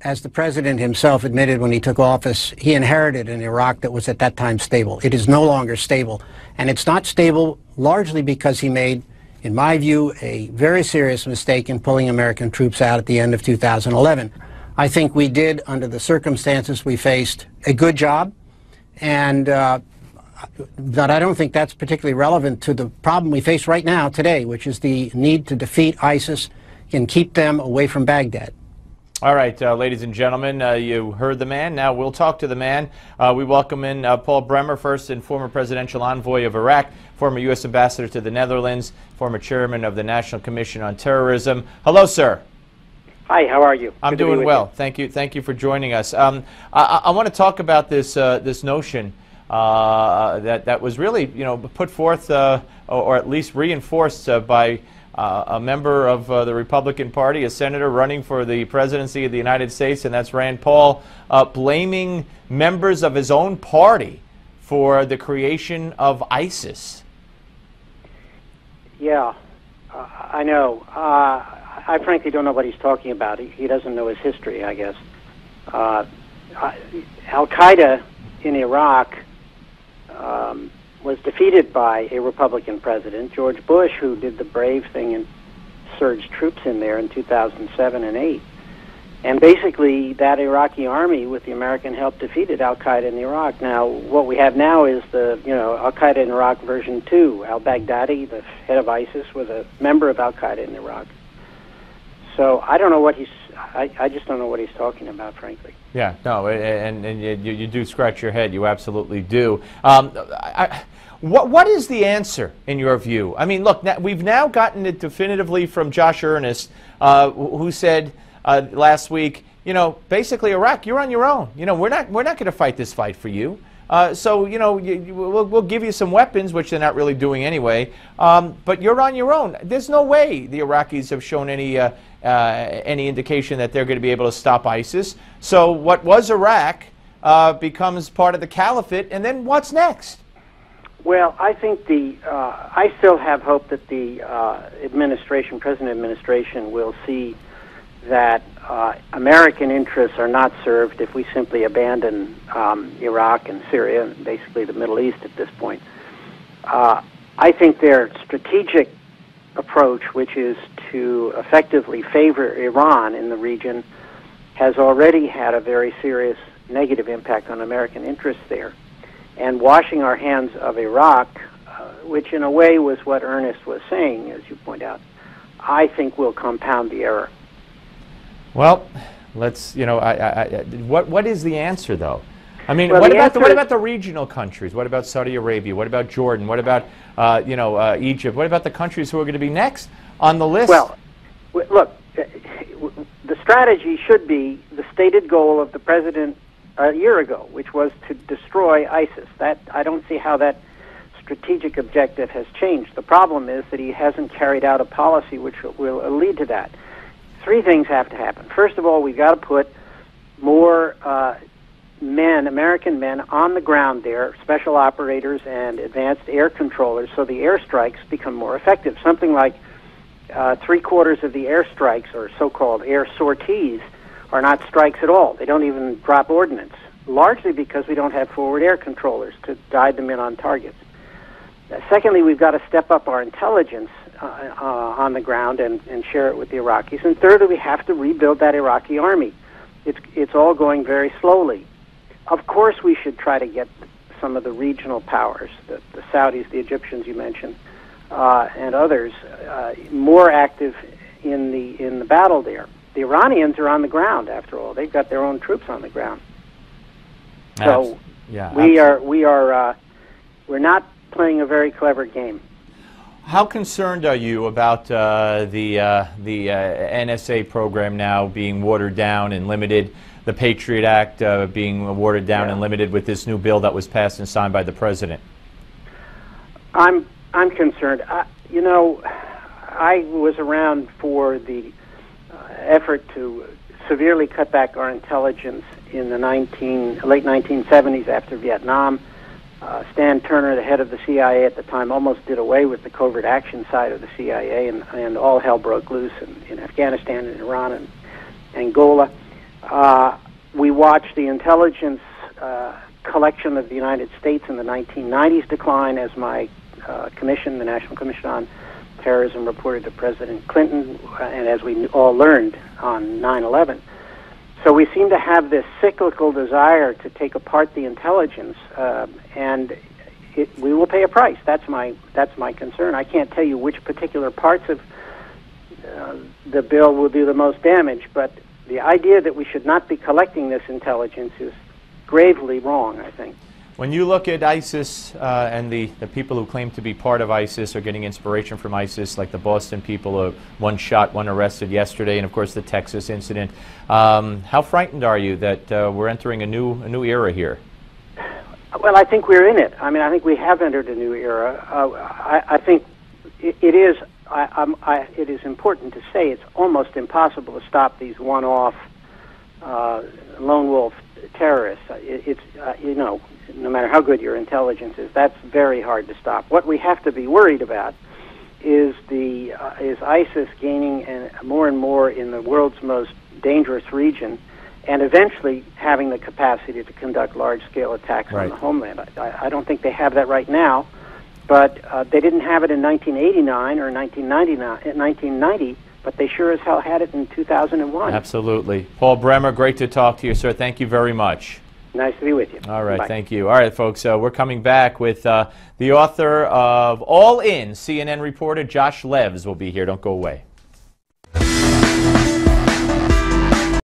as the president himself admitted when he took office, he inherited an Iraq that was at that time stable. It is no longer stable. And it's not stable largely because he made, in my view, a very serious mistake in pulling American troops out at the end of 2011. I think we did, under the circumstances we faced, a good job. And but I don't think that's particularly relevant to the problem we face right now, today, which is the need to defeat ISIS and keep them away from Baghdad. All right, ladies and gentlemen, you heard the man. Now we'll talk to the man. We welcome in Paul Bremer, first and former presidential envoy of Iraq, former U.S. ambassador to the Netherlands, former chairman of the National Commission on Terrorism. Hello, sir. Hi, how are you? I'm doing well. Thank you. Thank you for joining us. I want to talk about this this notion that was really, put forth or at least reinforced by a member of the Republican Party, a senator running for the presidency of the United States, and that's Rand Paul, blaming members of his own party for the creation of ISIS. Yeah, I know. I frankly don't know what he's talking about. He doesn't know his history, I guess. Al-Qaeda in Iraq was defeated by a Republican president, George Bush, who did the brave thing and surged troops in there in 2007 and 8. And basically, that Iraqi army, with the American help, defeated Al-Qaeda in Iraq. Now, what we have now is the, Al-Qaeda in Iraq version 2. Al-Baghdadi, the head of ISIS, was a member of Al-Qaeda in Iraq. So I don't know what he's, I just don't know what he's talking about, frankly. Yeah, no, and you do scratch your head. You absolutely do. What is the answer, in your view? I mean, look, we've now gotten it definitively from Josh Earnest, who said last week, basically, Iraq, you're on your own. We're not going to fight this fight for you. So, we'll give you some weapons, which they're not really doing anyway, but you're on your own. There's no way the Iraqis have shown any indication that they're going to be able to stop ISIS. So what was Iraq becomes part of the caliphate, and then what's next? Well, I think I still have hope that the President administration will see that American interests are not served if we simply abandon Iraq and Syria, and basically the Middle East at this point. I think their strategic approach, which is to effectively favor Iran in the region, has already had a very serious negative impact on American interests there. And washing our hands of Iraq, which in a way was what Ernest was saying, as you point out, I think will compound the error. Well, let's, what is the answer, though? I mean, well, what about the regional countries? What about Saudi Arabia? What about Jordan? What about, Egypt? What about the countries who are going to be next on the list? Well, look, the strategy should be the stated goal of the president a year ago, which was to destroy ISIS. That I don't see how that strategic objective has changed. The problem is that he hasn't carried out a policy which will lead to that. Three things have to happen. First of all, we've got to put more American men on the ground there, special operators and advanced air controllers, so the airstrikes become more effective. Something like 3/4 of the airstrikes, or so-called air sorties, are not strikes at all. They don't even drop ordnance, largely because we don't have forward air controllers to guide them in on targets. Secondly, we've got to step up our intelligence on the ground and share it with the Iraqis. And thirdly, we have to rebuild that Iraqi army. It's all going very slowly. Of course, we should try to get some of the regional powers, the Saudis, the Egyptians you mentioned, and others, more active in the battle there. The Iranians are on the ground, after all. They've got their own troops on the ground. So we're not playing a very clever game. How concerned are you about the NSA program now being watered down and limited, the Patriot Act being watered down and limited with this new bill that was passed and signed by the president? I'm concerned. I was around for the effort to severely cut back our intelligence in the late 1970s after Vietnam. Stan Turner, the head of the CIA at the time, almost did away with the covert action side of the CIA, and all hell broke loose in Afghanistan and Iran and Angola. We watched the intelligence collection of the United States in the 1990s decline, as my commission, the National Commission on Terrorism, reported to President Clinton, and as we all learned on 9/11. So we seem to have this cyclical desire to take apart the intelligence, and we will pay a price. That's my concern. I can't tell you which particular parts of the bill will do the most damage, but the idea that we should not be collecting this intelligence is gravely wrong, I think. When you look at ISIS and the people who claim to be part of ISIS or getting inspiration from ISIS, like the Boston people, one shot, one arrested yesterday, and of course the Texas incident, how frightened are you that we're entering a new era here? Well, I think we're in it. I mean, I think we have entered a new era. I think it is. It is important to say it's almost impossible to stop these one-off lone wolf terrorists. It's you know, no matter how good your intelligence is, that's very hard to stop. What we have to be worried about is ISIS gaining more and more in the world's most dangerous region, and eventually having the capacity to conduct large-scale attacks on the homeland. I don't think they have that right now, but they didn't have it in 1989 or 1990, but they sure as hell had it in 2001. Absolutely. Paul Bremer, great to talk to you, sir. Thank you very much. Nice to be with you. All right, Bye. thank you. All right, folks, we're coming back with the author of All In, CNN reporter Josh Levs will be here. Don't go away.